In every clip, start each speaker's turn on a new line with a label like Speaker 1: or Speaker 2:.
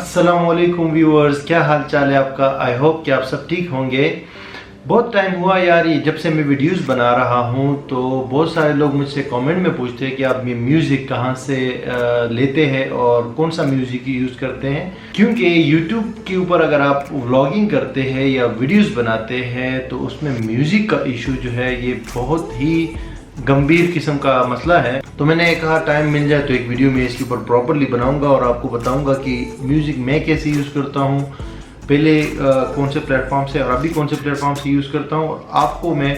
Speaker 1: अस्सलामुअलैकुम व्यूअर्स, क्या हाल चाल है आपका। आई होप कि आप सब ठीक होंगे। बहुत टाइम हुआ यार, ये जब से मैं वीडियोस बना रहा हूँ तो बहुत सारे लोग मुझसे कमेंट में पूछते हैं कि आप ये म्यूज़िक कहाँ से लेते हैं और कौन सा म्यूज़िक यूज़ करते हैं। क्योंकि यूट्यूब के ऊपर अगर आप व्लॉगिंग करते हैं या वीडियोस बनाते हैं तो उसमें म्यूज़िक का इशू जो है ये बहुत ही गंभीर किस्म का मसला है। तो मैंने कहा टाइम मिल जाए तो एक वीडियो में इसके ऊपर प्रॉपरली बनाऊंगा और आपको बताऊंगा कि म्यूज़िक मैं कैसे यूज़ करता हूँ, पहले कौन से प्लेटफॉर्म से और अभी कौन से प्लेटफॉर्म से यूज़ करता हूँ, और आपको मैं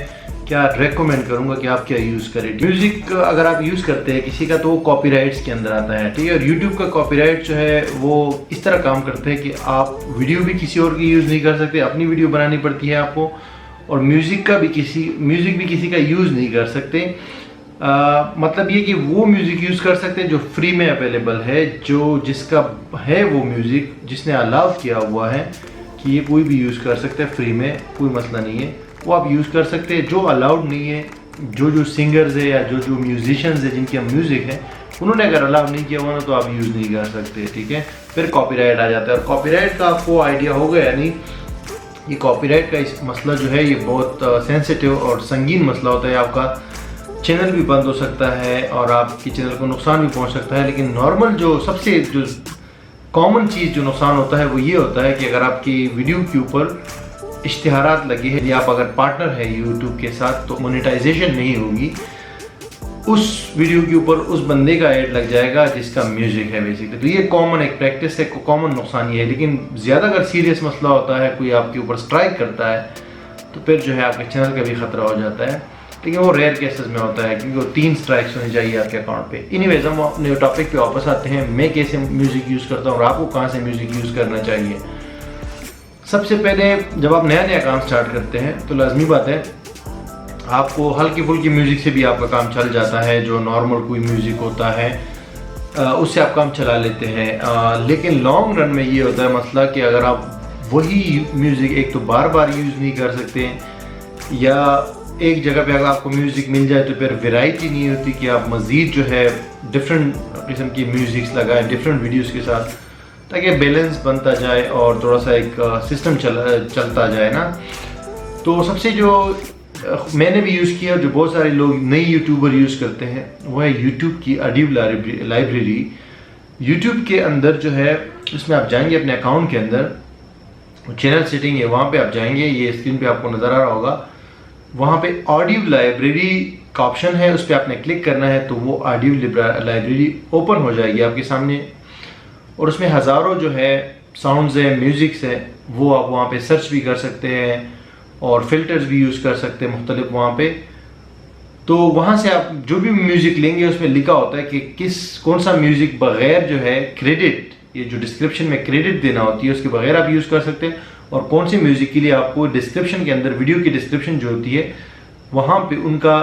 Speaker 1: क्या रेकमेंड करूँगा कि आप क्या यूज़ करें। म्यूज़िक अगर आप यूज़ करते हैं किसी का तो वो कॉपीराइट्स के अंदर आता है, ठीक है। और यूट्यूब का कॉपीराइट जो है वो इस तरह काम करते हैं कि आप वीडियो भी किसी और की यूज़ नहीं कर सकते, अपनी वीडियो बनानी पड़ती है आपको, और म्यूज़िक भी किसी का यूज़ नहीं कर सकते। मतलब ये कि वो म्यूज़िक यूज़ कर सकते हैं जो फ्री में अवेलेबल है, जो जिसका है वो म्यूज़िक जिसने अलाउ किया हुआ है कि ये कोई भी यूज़ कर सकते हैं फ्री में, कोई मसला नहीं है, वो आप यूज़ कर सकते हैं। जो अलाउड नहीं है, जो सिंगर्स है या जो म्यूजिशियंस है जिनके म्यूज़िक है, उन्होंने अगर अलाउ नहीं किया हुआ ना तो आप यूज़ नहीं कर सकते, ठीक है। फिर कॉपीराइट आ जाता है, और कॉपीराइट का आपको आइडिया हो गया नहीं। ये कॉपीराइट का इस मसला जो है ये बहुत सेंसिटिव और संगीन मसला होता है। आपका चैनल भी बंद हो सकता है और आपके चैनल को नुकसान भी पहुंच सकता है। लेकिन नॉर्मल जो सबसे कॉमन चीज़ जो नुकसान होता है वो ये होता है कि अगर आपकी वीडियो के ऊपर इश्तिहारात लगे हैं या आप अगर पार्टनर है यूट्यूब के साथ तो मोनेटाइजेशन नहीं होगी, उस वीडियो के ऊपर उस बंदे का ऐड लग जाएगा जिसका म्यूज़िक है बेसिकली। तो ये कॉमन एक प्रैक्टिस है, कॉमन नुकसान ये है। लेकिन ज़्यादा अगर सीरियस मसला होता है, कोई आपके ऊपर स्ट्राइक करता है तो फिर जो है आपके चैनल का भी ख़तरा हो जाता है। लेकिन वो रेयर केसेस में होता है क्योंकि वो 3 स्ट्राइक्स होनी चाहिए आपके अकाउंट पे। एनीवेज हम अपने टॉपिक पे वापस आते हैं, मैं कैसे म्यूज़िक यूज़ करता हूँ और आपको कहाँ से म्यूज़िक यूज़ करना चाहिए। सबसे पहले जब आप नया काम स्टार्ट करते हैं तो लाजमी बात है आपको हल्की फुल्की म्यूज़िक से भी आपका काम चल जाता है। जो नॉर्मल कोई म्यूज़िक होता है उससे आप काम चला लेते हैं। लेकिन लॉन्ग रन में ये होता है मसला कि अगर आप वही म्यूज़िक एक तो बार बार यूज़ नहीं कर सकते, या एक जगह पे अगर आपको म्यूज़िक मिल जाए तो फिर वैरायटी नहीं होती कि आप मज़ीद जो है डिफरेंट किस्म की म्यूज़िक्स लगाएं डिफरेंट वीडियोस के साथ, ताकि बैलेंस बनता जाए और थोड़ा सा एक सिस्टम चलता जाए ना। तो सबसे जो मैंने भी यूज़ किया, जो बहुत सारे लोग नए यूट्यूबर यूज़ करते हैं, वो है यूट्यूब की ऑडियो लाइब्रेरी। यूट्यूब के अंदर जो है उसमें आप जाएंगे अपने अकाउंट के अंदर, चैनल सेटिंग है वहाँ पे आप जाएंगे, ये स्क्रीन पे आपको नज़र आ रहा होगा, वहाँ पे ऑडियो लाइब्रेरी का ऑप्शन है, उस पर आपने क्लिक करना है तो वो ऑडियो लाइब्रेरी ओपन हो जाएगी आपके सामने। और उसमें हज़ारों जो है साउंड्स हैं, म्यूज़िक्स हैं, वो आप वहाँ पे सर्च भी कर सकते हैं और फिल्टर्स भी यूज़ कर सकते हैं मुख्तलिफ वहाँ पे। तो वहाँ से आप जो भी म्यूज़िक लेंगे उसमें लिखा होता है कि कौन सा म्यूज़िक बग़ैर जो है क्रेडिट, ये जो डिस्क्रिप्शन में क्रेडिट देना होती है उसके बगैर आप यूज़ कर सकते हैं, और कौन सी म्यूज़िक के लिए आपको डिस्क्रिप्शन के अंदर, वीडियो की डिस्क्रिप्शन जो होती है वहाँ पे उनका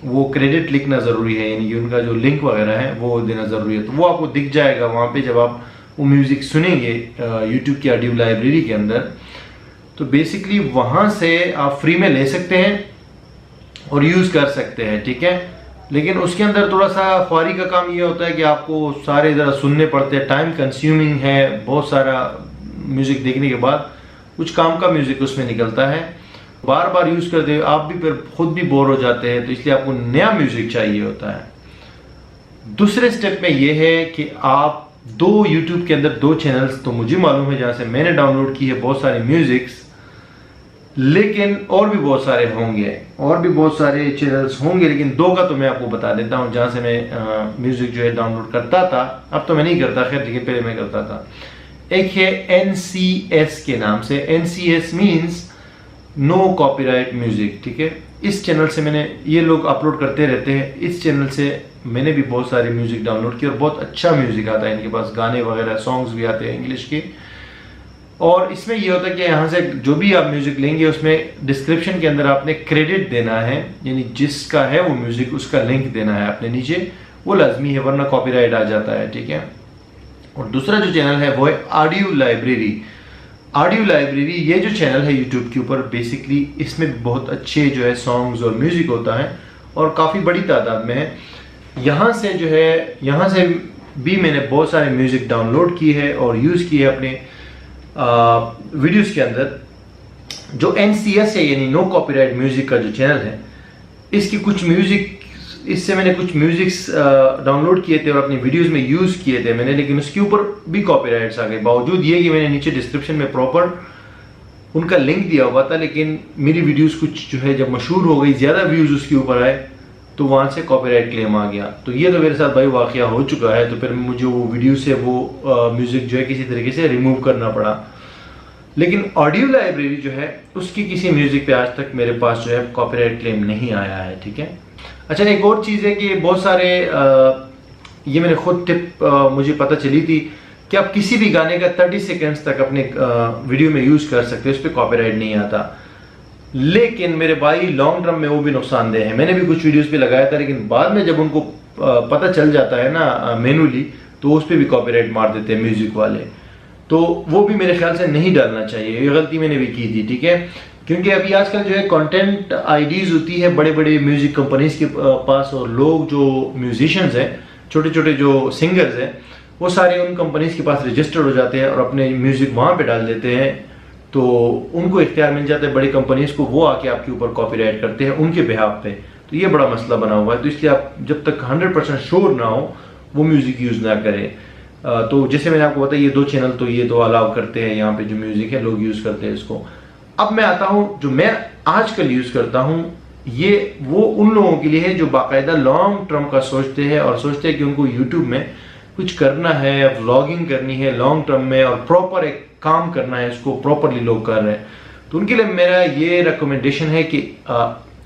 Speaker 1: वो क्रेडिट लिखना ज़रूरी है, यानी कि उनका जो लिंक वगैरह है वो देना ज़रूरी है। तो वो आपको दिख जाएगा वहाँ पे जब आप वो म्यूज़िक सुनेंगे यूट्यूब की ऑडियो लाइब्रेरी के अंदर। तो बेसिकली वहाँ से आप फ्री में ले सकते हैं और यूज़ कर सकते हैं, ठीक है। लेकिन उसके अंदर थोड़ा सा ख्वारी का काम ये होता है कि आपको सारे ज़रा सुनने पड़ते हैं, टाइम कंज्यूमिंग है, बहुत सारा म्यूज़िक देखने के बाद कुछ काम का म्यूज़िक उसमें निकलता है, बार बार यूज़ करते हो आप भी, फिर खुद भी बोर हो जाते हैं, तो इसलिए आपको नया म्यूज़िक चाहिए होता है। दूसरे स्टेप में ये है कि आप यूट्यूब के अंदर 2 चैनल्स तो मुझे मालूम है जहाँ से मैंने डाउनलोड की है बहुत सारे म्यूज़िक्स, लेकिन और भी बहुत सारे होंगे, और भी बहुत सारे चैनल्स होंगे, लेकिन 2 का तो मैं आपको बता देता हूँ जहाँ से मैं म्यूज़िक जो है डाउनलोड करता था। अब तो मैं नहीं करता खैर, लेकिन पहले मैं करता था। एक है NCS के नाम से, NCS means no copyright music, ठीक है। इस चैनल से मैंने, ये लोग अपलोड करते रहते हैं, इस चैनल से मैंने भी बहुत सारे म्यूज़िक डाउनलोड किए और बहुत अच्छा म्यूज़िक आता है इनके पास, गाने वगैरह सॉन्ग्स भी आते हैं इंग्लिश के। और इसमें ये होता है कि यहाँ से जो भी आप म्यूज़िक लेंगे उसमें डिस्क्रिप्शन के अंदर आपने क्रेडिट देना है, यानी जिसका है वो म्यूज़िक उसका लिंक देना है अपने नीचे, वो लाजमी है वरना कॉपीराइट आ जाता है, ठीक है। और दूसरा जो चैनल है वो है ऑडियो लाइब्रेरी। ऑडियो लाइब्रेरी ये जो चैनल है यूट्यूब के ऊपर, बेसिकली इसमें बहुत अच्छे जो है सॉन्ग्स और म्यूज़िक होता है और काफ़ी बड़ी तादाद में है। यहाँ से जो है, यहाँ से भी मैंने बहुत सारे म्यूज़िक डाउनलोड की है और यूज़ की है अपने वीडियोस के अंदर। जो NCS है यानी नो कॉपीराइट म्यूज़िक का जो चैनल है, इसकी कुछ म्यूज़िक, इससे मैंने कुछ म्यूज़िक्स डाउनलोड किए थे और अपनी वीडियोस में यूज़ किए थे मैंने, लेकिन उसके ऊपर भी कॉपीराइट्स आ गए। बावजूद ये कि मैंने नीचे डिस्क्रिप्शन में प्रॉपर उनका लिंक दिया हुआ था, लेकिन मेरी वीडियोस कुछ जो है जब मशहूर हो गई, ज़्यादा व्यूज़ उसके ऊपर आए, तो वहाँ से कॉपीराइट क्लेम आ गया। तो ये तो मेरे साथ भाई वाक़या हो चुका है। तो फिर मुझे वो वीडियो से वो म्यूज़िक जो है किसी तरीके से रिमूव करना पड़ा। लेकिन ऑडियो लाइब्रेरी जो है उसकी किसी म्यूज़िक पे आज तक मेरे पास जो है कॉपीराइट क्लेम नहीं आया है, ठीक है। अच्छा, एक और चीज़ है कि बहुत सारे ये मैंने खुद टिप मुझे पता चली थी कि आप किसी भी गाने का 30 सेकेंड्स तक अपने वीडियो में यूज़ कर सकते हो, उस पर कॉपीराइट नहीं आता। लेकिन मेरे भाई लॉन्ग टर्म में वो भी नुकसानदेह है। मैंने भी कुछ वीडियोस पे लगाया था, लेकिन बाद में जब उनको पता चल जाता है ना मैनुअली, तो उस पर भी कॉपीराइट मार देते हैं म्यूज़िक वाले। तो वो भी मेरे ख्याल से नहीं डालना चाहिए, ये गलती मैंने भी की थी, ठीक है। क्योंकि अभी आजकल जो है कंटेंट आईडीज होती है बड़े बड़े म्यूज़िक कंपनीज के पास, और लोग जो म्यूजिशियंस हैं, छोटे छोटे जो सिंगर्स हैं, वो सारे उन कंपनीज के पास रजिस्टर्ड हो जाते हैं और अपने म्यूज़िक वहाँ पे डाल देते हैं। तो उनको इख्तियार मिल जाता है बड़ी कंपनीज को, वो आके आपके ऊपर कॉपीराइट करते हैं उनके बिहाफ पे। तो ये बड़ा मसला बना हुआ है। तो इसलिए आप जब तक 100% श्योर ना हो वो म्यूज़िक यूज़ ना करें। तो जैसे मैंने आपको बताया, ये 2 चैनल तो ये तो अलाउ करते हैं, यहाँ पे जो म्यूज़िक है लोग यूज़ करते हैं इसको। अब मैं आता हूँ जो मैं आजकल यूज़ करता हूँ, ये वो उन लोगों के लिए है जो बाकायदा लॉन्ग टर्म का सोचते हैं और सोचते हैं कि उनको यूट्यूब में कुछ करना है, व्लॉगिंग करनी है लॉन्ग टर्म में, और प्रॉपर एक काम करना है, इसको प्रॉपरली लोग कर रहे हैं। तो उनके लिए मेरा ये रिकमेंडेशन है कि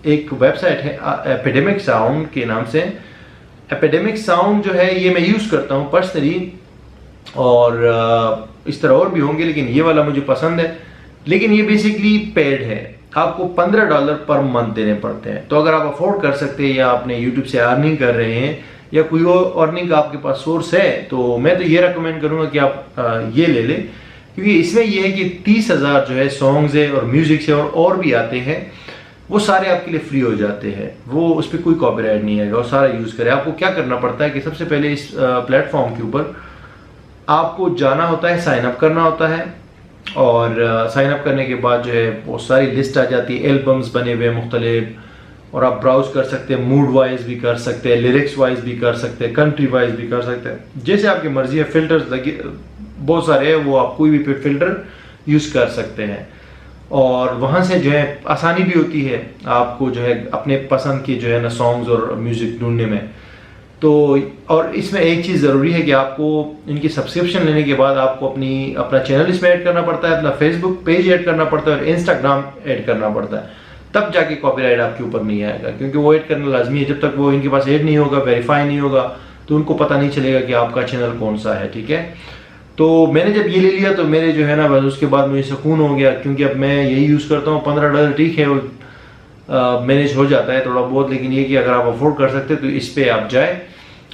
Speaker 1: एक वेबसाइट है एपिडेमिक साउंड के नाम से। एपिडेमिक साउंड जो है ये मैं यूज़ करता हूँ पर्सनली, और इस तरह और भी होंगे, लेकिन ये वाला मुझे पसंद है। लेकिन ये बेसिकली पेड है, आपको $15 पर मंथ देने पड़ते हैं। तो अगर आप अफोर्ड कर सकते हैं या अपने यूट्यूब से अर्निंग कर रहे हैं या कोई और अर्निंग का आपके पास सोर्स है, तो मैं तो ये रेकमेंड करूँगा कि आप ये ले लें। क्योंकि इसमें ये है कि 30,000 जो है सॉन्ग्स है और म्यूज़िक से और भी आते हैं, वो सारे आपके लिए फ्री हो जाते हैं। वो उस पर कोई कॉपीराइट नहीं आएगा, वो सारा यूज़ करें। आपको क्या करना पड़ता है कि सबसे पहले इस प्लेटफॉर्म के ऊपर आपको जाना होता है, साइन अप करना होता है, और साइन अप करने के बाद जो है वो सारी लिस्ट आ जाती है, एल्बम्स बने हुए हैं मुख्तलिफ, और आप ब्राउज कर सकते हैं, मूड वाइज भी कर सकते हैं, लिरिक्स वाइज भी कर सकते हैं, कंट्री वाइज भी कर सकते हैं, जैसे आपकी मर्जी है। फिल्टर्स लगे बहुत सारे हैं, वो आप कोई भी फिल्टर यूज़ कर सकते हैं। और वहाँ से जो है आसानी भी होती है आपको जो है अपने पसंद की जो है ना सॉन्ग्स और म्यूज़िक ढूंढने में। तो और इसमें एक चीज़ ज़रूरी है कि आपको इनकी सब्सक्रिप्शन लेने के बाद आपको अपना चैनल इसमें ऐड करना पड़ता है, अपना फेसबुक पेज ऐड करना पड़ता है और इंस्टाग्राम ऐड करना पड़ता है, तब जाके कॉपीराइट आपके ऊपर नहीं आएगा। क्योंकि वो ऐड करना लाजमी है, जब तक वो इनके पास ऐड नहीं होगा, वेरीफाई नहीं होगा, तो उनको पता नहीं चलेगा कि आपका चैनल कौन सा है, ठीक है। तो मैंने जब ये ले लिया तो मेरे जो है ना बस उसके बाद मुझे सुकून हो गया, क्योंकि अब मैं यही यूज़ करता हूँ। $15 ठीक है, मैनेज हो जाता है थोड़ा बहुत, लेकिन ये कि अगर आप अफोर्ड कर सकते तो इस पर आप जाए।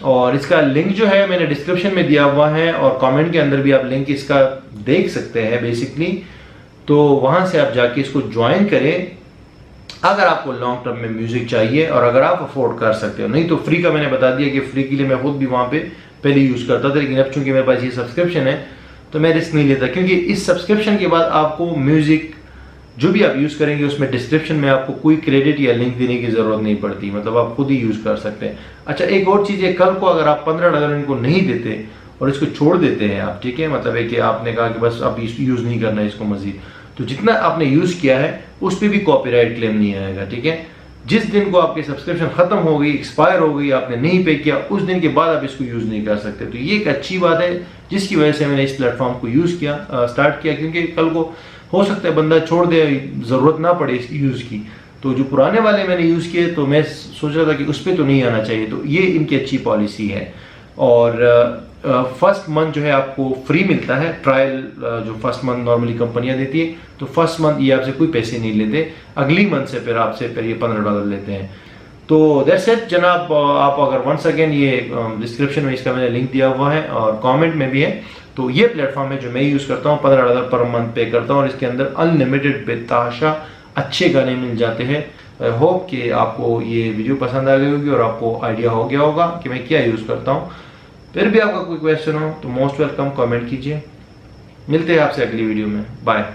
Speaker 1: और इसका लिंक जो है मैंने डिस्क्रिप्शन में दिया हुआ है, और कमेंट के अंदर भी आप लिंक इसका देख सकते हैं बेसिकली। तो वहाँ से आप जाके इसको ज्वाइन करें अगर आपको लॉन्ग टर्म में म्यूज़िक चाहिए और अगर आप अफोर्ड कर सकते हो। नहीं तो फ्री का मैंने बता दिया कि फ्री के लिए मैं खुद भी वहाँ पे पहले यूज़ करता था, लेकिन अब चूंकि मेरे पास ये सब्सक्रिप्शन है तो मैं रिस्क नहीं लेता। क्योंकि इस सब्सक्रिप्शन के बाद आपको म्यूज़िक जो भी आप यूज़ करेंगे उसमें डिस्क्रिप्शन में आपको कोई क्रेडिट या लिंक देने की ज़रूरत नहीं पड़ती, मतलब आप खुद ही यूज़ कर सकते हैं। अच्छा, एक और चीज़ है, कल को अगर आप $15 इनको नहीं देते और इसको छोड़ देते हैं आप, ठीक है, मतलब है कि आपने कहा कि बस अब यूज़ नहीं करना है इसको मज़ीद, तो जितना आपने यूज़ किया है उस पर भी कॉपीराइट क्लेम नहीं आएगा, ठीक है। जिस दिन को आपकी सब्सक्रिप्शन ख़त्म हो गई, एक्सपायर हो गई, आपने नहीं पे किया, उस दिन के बाद आप इसको यूज़ नहीं कर सकते। तो ये एक अच्छी बात है जिसकी वजह से मैंने इस प्लेटफॉर्म को यूज़ किया, स्टार्ट किया, क्योंकि कल को हो सकता है बंदा छोड़ दे, ज़रूरत ना पड़े इस यूज़ की। तो जो पुराने वाले मैंने यूज़ किए तो मैं सोच रहा था कि उस पर तो नहीं आना चाहिए, तो ये इनकी अच्छी पॉलिसी है। और फर्स्ट मंथ जो है आपको फ्री मिलता है, ट्रायल जो फर्स्ट मंथ नॉर्मली कंपनियां देती है, तो फर्स्ट मंथ ये आपसे कोई पैसे नहीं लेते, अगली मंथ से फिर आपसे फिर ये $15 लेते हैं। तो दैट्स इट जनाब। आप अगर वंस अगेन ये डिस्क्रिप्शन में इसका मैंने लिंक दिया हुआ है और कमेंट में भी है, तो ये प्लेटफॉर्म है जो मैं यूज़ करता हूँ, $15 पर मंथ पे करता हूँ और इसके अंदर अनलिमिटेड बेतहाशा अच्छे गाने मिल जाते हैं। आई होप कि आपको ये वीडियो पसंद आ गई होगी और आपको आइडिया हो गया होगा कि मैं क्या यूज़ करता हूँ। फिर भी आपका कोई क्वेश्चन हो तो मोस्ट वेलकम, कमेंट कीजिए। मिलते हैं आपसे अगली वीडियो में। बाय।